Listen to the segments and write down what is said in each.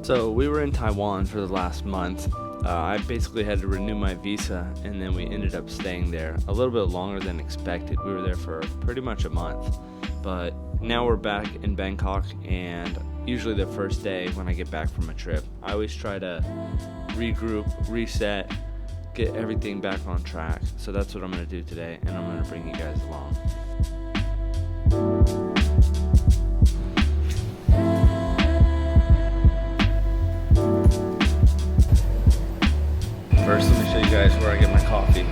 So we were in Taiwan for the last month. I basically had to renew my visa, and then we ended up staying there a little bit longer than expected. We were there for pretty much a month, but now we're back in Bangkok, and usually the first day when I get back from a trip, I always try to regroup, reset, get everything back on track. So that's what I'm going to do today, and I'm going to bring you guys along. First, let me show you guys where I get my coffee.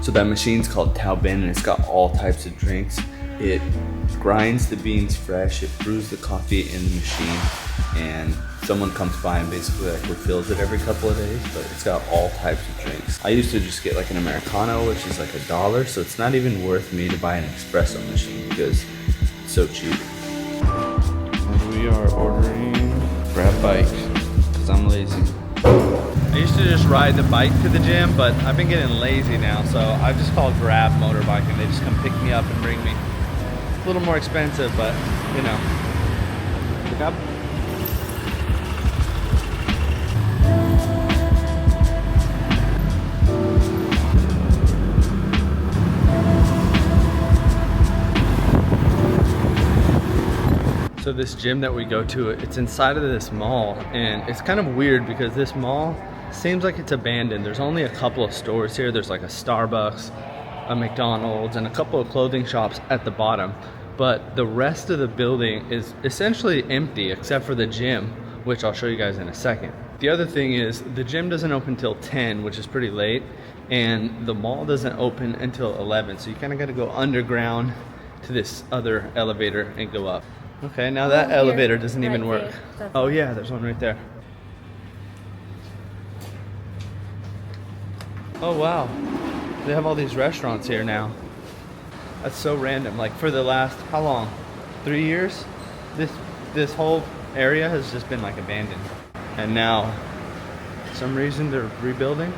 So that machine's called Taiwan, and it's got all types of drinks. It grinds the beans fresh, it brews the coffee in the machine, and someone comes by and basically like refills it every couple of days, but it's got all types of drinks. I used to just get like an Americano, which is like $1, so it's not even worth me to buy an espresso machine because it's so cheap. And we are ordering Grab Bike because I'm lazy. I used to just ride the bike to the gym, but I've been getting lazy now, so I just call Grab Motorbike, and they just come pick me up and bring me. A little more expensive, but you know. Pick up. So this gym that we go to, it's inside of this mall, and it's kind of weird because this mall seems like it's abandoned. There's only a couple of stores here. There's like a Starbucks, a McDonald's, and a couple of clothing shops at the bottom. But the rest of the building is essentially empty except for the gym, which I'll show you guys in a second. The other thing is the gym doesn't open till 10, which is pretty late, and the mall doesn't open until 11. So you kind of got to go underground to this other elevator and go up. Okay, now that elevator doesn't even work. Oh yeah, there's one right there. Oh wow, they have all these restaurants here now. That's so random. Like for the last, how long? 3 years? This whole area has just been like abandoned. And now, for some reason they're rebuilding.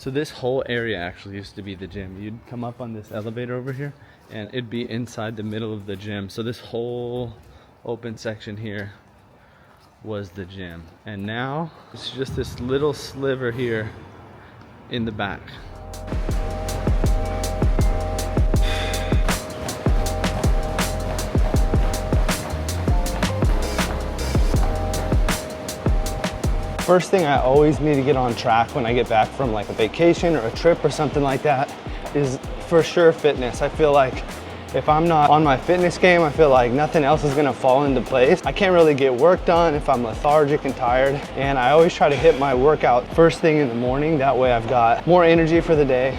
So this whole area actually used to be the gym. You'd come up on this elevator over here and it'd be inside the middle of the gym. So this whole open section here was the gym, and now it's just this little sliver here in the back. First thing I always need to get on track when I get back from like a vacation or a trip or something like that is for sure fitness. I feel like if I'm not on my fitness game, I feel like nothing else is gonna fall into place. I can't really get work done if I'm lethargic and tired. And I always try to hit my workout first thing in the morning. That way I've got more energy for the day.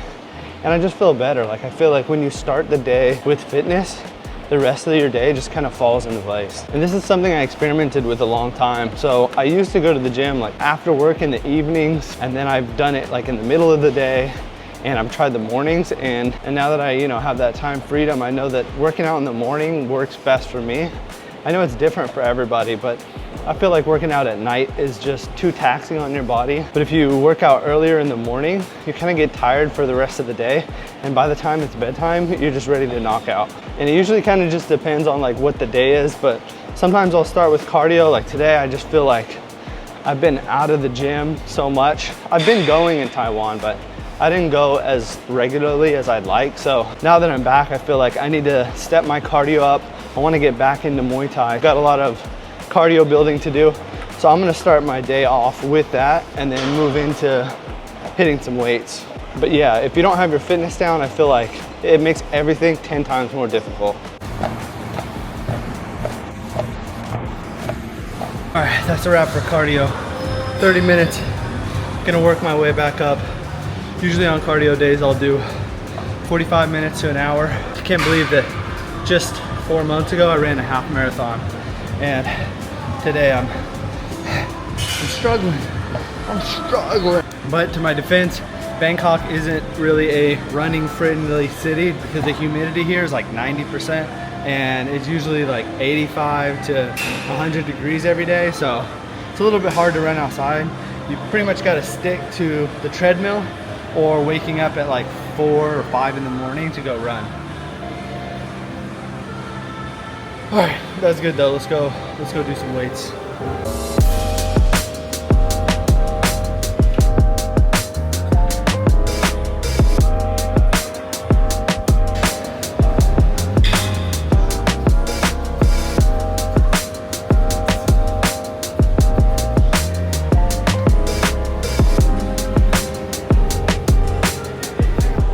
And I just feel better. Like I feel like when you start the day with fitness, the rest of your day just kind of falls into place. And this is something I experimented with a long time. So I used to go to the gym like after work in the evenings, and then I've done it like in the middle of the day. And I've tried the mornings, and now that I have that time freedom, I know that working out in the morning works best for me. I know it's different for everybody, but I feel like working out at night is just too taxing on your body. But if you work out earlier in the morning, you kind of get tired for the rest of the day, and by the time it's bedtime, you're just ready to knock out. And it usually kind of just depends on like what the day is, but sometimes I'll start with cardio. Like today, I just feel like I've been out of the gym so much. I've been going in Taiwan, but I didn't go as regularly as I'd like. So now that I'm back, I feel like I need to step my cardio up. I want to get back into Muay Thai. I've got a lot of cardio building to do. So I'm going to start my day off with that and then move into hitting some weights. But yeah, if you don't have your fitness down, I feel like it makes everything 10 times more difficult. All right, that's a wrap for cardio. 30 minutes, gonna work my way back up. Usually on cardio days, I'll do 45 minutes to an hour. I can't believe that just 4 months ago, I ran a half marathon. And today I'm struggling. But to my defense, Bangkok isn't really a running friendly city because the humidity here is like 90%. And it's usually like 85 to 100 degrees every day. So it's a little bit hard to run outside. You pretty much got to stick to the treadmill or waking up at like 4 or 5 in the morning to go run. All right, that's good though. Let's go do some weights.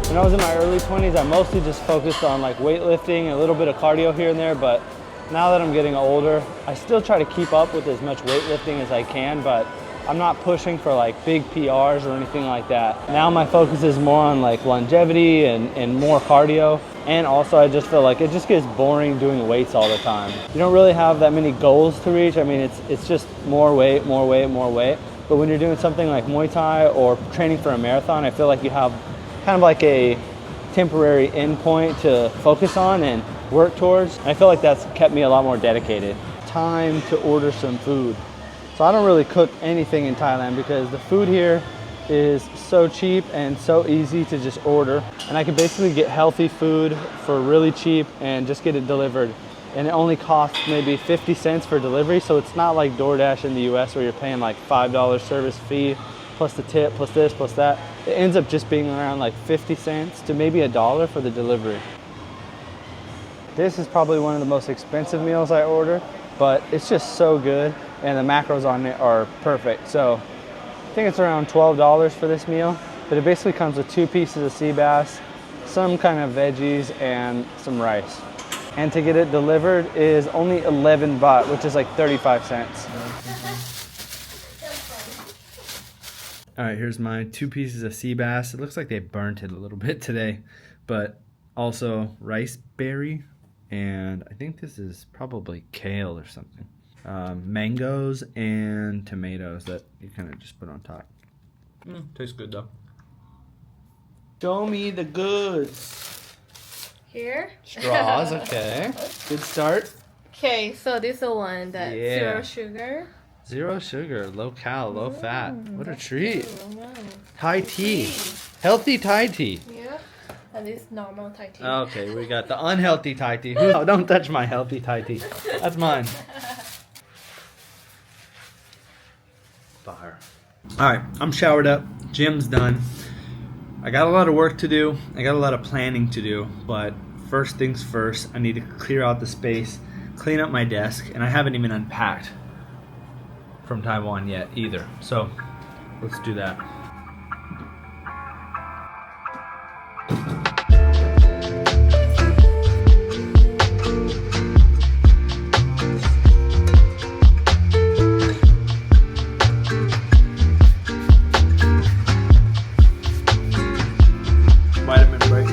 When I was in my early 20s, I mostly just focused on like weightlifting, a little bit of cardio here and there, but now that I'm getting older, I still try to keep up with as much weightlifting as I can, but I'm not pushing for like big PRs or anything like that. Now my focus is more on like longevity and more cardio. And also I just feel like it just gets boring doing weights all the time. You don't really have that many goals to reach. I mean, it's just more weight, more weight, more weight. But when you're doing something like Muay Thai or training for a marathon, I feel like you have kind of like a temporary endpoint to focus on and work towards. And I feel like that's kept me a lot more dedicated. Time to order some food. So I don't really cook anything in Thailand because the food here is so cheap and so easy to just order. And I can basically get healthy food for really cheap and just get it delivered. And it only costs maybe 50 cents for delivery. So it's not like DoorDash in the US where you're paying like $5 service fee plus the tip, plus this, plus that. It ends up just being around like 50 cents to maybe $1 for the delivery. This is probably one of the most expensive meals I order, but it's just so good and the macros on it are perfect. So I think it's around $12 for this meal, but it basically comes with 2 pieces of sea bass, some kind of veggies, and some rice. And to get it delivered is only 11 baht, which is like 35 cents. All right, here's my 2 pieces of sea bass. It looks like they burnt it a little bit today, but also rice berry, and I think this is probably kale or something. Mangoes and tomatoes that you kind of just put on top. Tastes good though. Show me the goods. Here? Straws, okay. Good start. Okay, so this is the one that Yeah. 0 sugar. 0 sugar, low cal, low fat. What a treat. Wow. Thai tea. Healthy Thai tea. Yeah. And this normal Thai tea. Okay, we got the unhealthy Thai tea. No, don't touch my healthy Thai tea. That's mine. Fire. All right, I'm showered up. Gym's done. I got a lot of work to do. I got a lot of planning to do. But first things first, I need to clear out the space, clean up my desk, and I haven't even unpacked from Taiwan yet either. So let's do that. Vitamin break.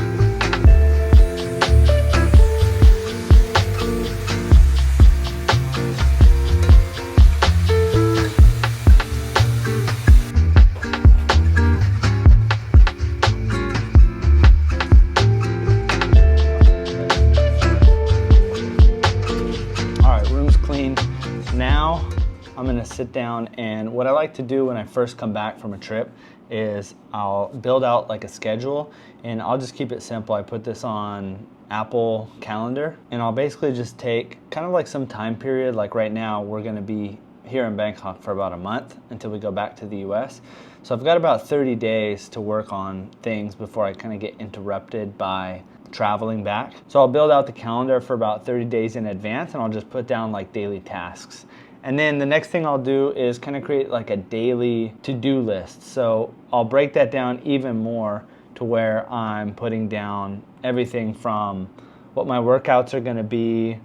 Now I'm gonna sit down, and what I like to do when I first come back from a trip is I'll build out like a schedule, and I'll just keep it simple. I put this on Apple Calendar, and I'll basically just take kind of like some time period. Like right now we're gonna be here in Bangkok for about a month until we go back to the US. So I've got about 30 days to work on things before I kind of get interrupted by traveling back. So I'll build out the calendar for about 30 days in advance, and I'll just put down like daily tasks. And then the next thing I'll do is kind of create like a daily to-do list. So I'll break that down even more to where I'm putting down everything from what my workouts are gonna be,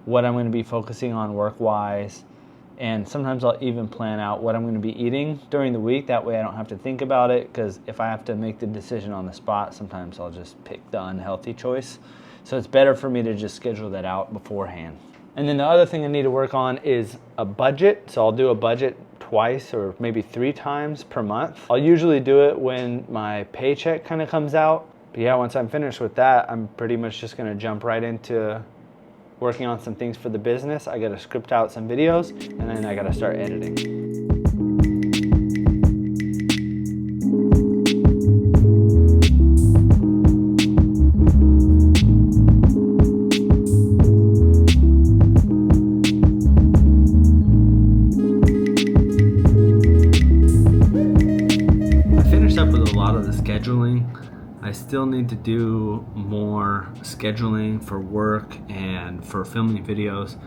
what I'm gonna be focusing on work-wise, and sometimes I'll even plan out what I'm gonna be eating during the week. That way I don't have to think about it, because if I have to make the decision on the spot, sometimes I'll just pick the unhealthy choice. So it's better for me to just schedule that out beforehand. And then the other thing I need to work on is a budget. So I'll do a budget twice or maybe 3 times per month. I'll usually do it when my paycheck kind of comes out. But yeah, once I'm finished with that, I'm pretty much just gonna jump right into working on some things for the business. I gotta script out some videos, and then I gotta start editing. scheduling. I still need to do more scheduling for work and for filming videos,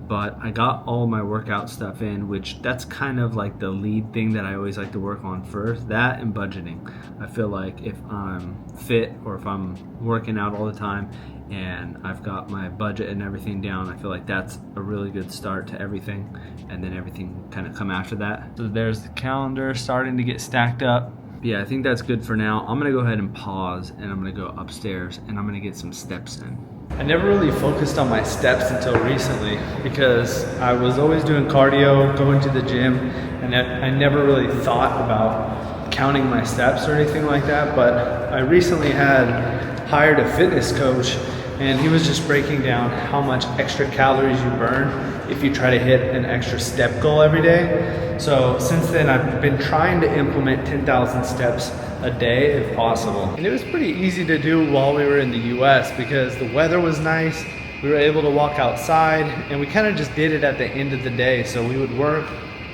but I got all my workout stuff in, which that's kind of like the lead thing that I always like to work on first, that and budgeting. I feel like if I'm fit or if I'm working out all the time and I've got my budget and everything down, I feel like that's a really good start to everything, and then everything kind of come after that. So there's the calendar starting to get stacked up. Yeah, I think that's good for now. I'm gonna go ahead and pause and I'm gonna go upstairs and I'm gonna get some steps in. I never really focused on my steps until recently because I was always doing cardio, going to the gym, and I never really thought about counting my steps or anything like that. But I recently had hired a fitness coach, and he was just breaking down how much extra calories you burn if you try to hit an extra step goal every day. So since then, I've been trying to implement 10,000 steps a day if possible. And it was pretty easy to do while we were in the US because the weather was nice. We were able to walk outside, and we kind of just did it at the end of the day. So we would work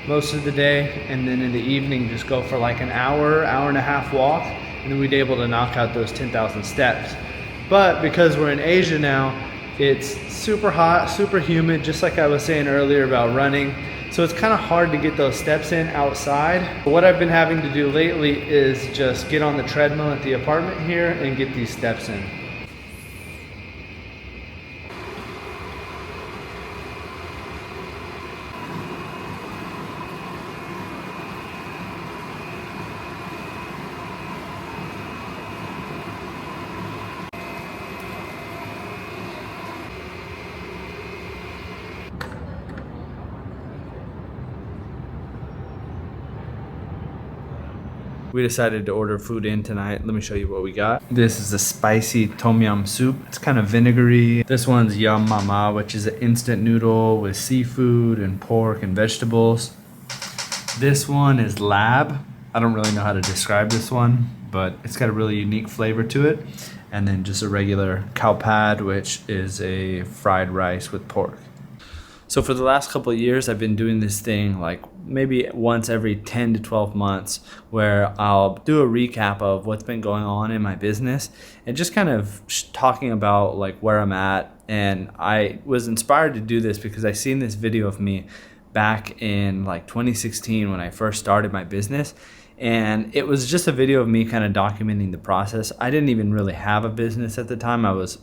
most of the day, and then in the evening just go for like an hour, hour and a half walk, and then we'd be able to knock out those 10,000 steps. But because we're in Asia now, it's super hot, super humid, just like I was saying earlier about running. So it's kind of hard to get those steps in outside. What I've been having to do lately is just get on the treadmill at the apartment here and get these steps in. We decided to order food in tonight. Let me show you what we got. This is a spicy tom yum soup. It's kind of vinegary. This one's yum mama, which is an instant noodle with seafood and pork and vegetables. This one is lab. I don't really know how to describe this one, but it's got a really unique flavor to it. And then just a regular cow pad, which is a fried rice with pork. So for the last couple of years, I've been doing this thing like maybe once every 10 to 12 months where I'll do a recap of what's been going on in my business and just kind of talking about like where I'm at. And I was inspired to do this because I seen this video of me back in like 2016 when I first started my business. And it was just a video of me kind of documenting the process. I didn't even really have a business at the time. I was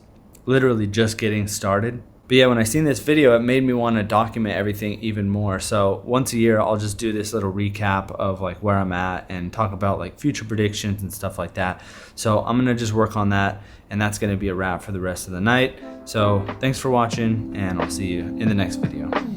literally just getting started. But yeah, when I seen this video, it made me want to document everything even more. So once a year, I'll just do this little recap of like where I'm at and talk about like future predictions and stuff like that. So I'm going to just work on that, and that's going to be a wrap for the rest of the night. So thanks for watching, and I'll see you in the next video.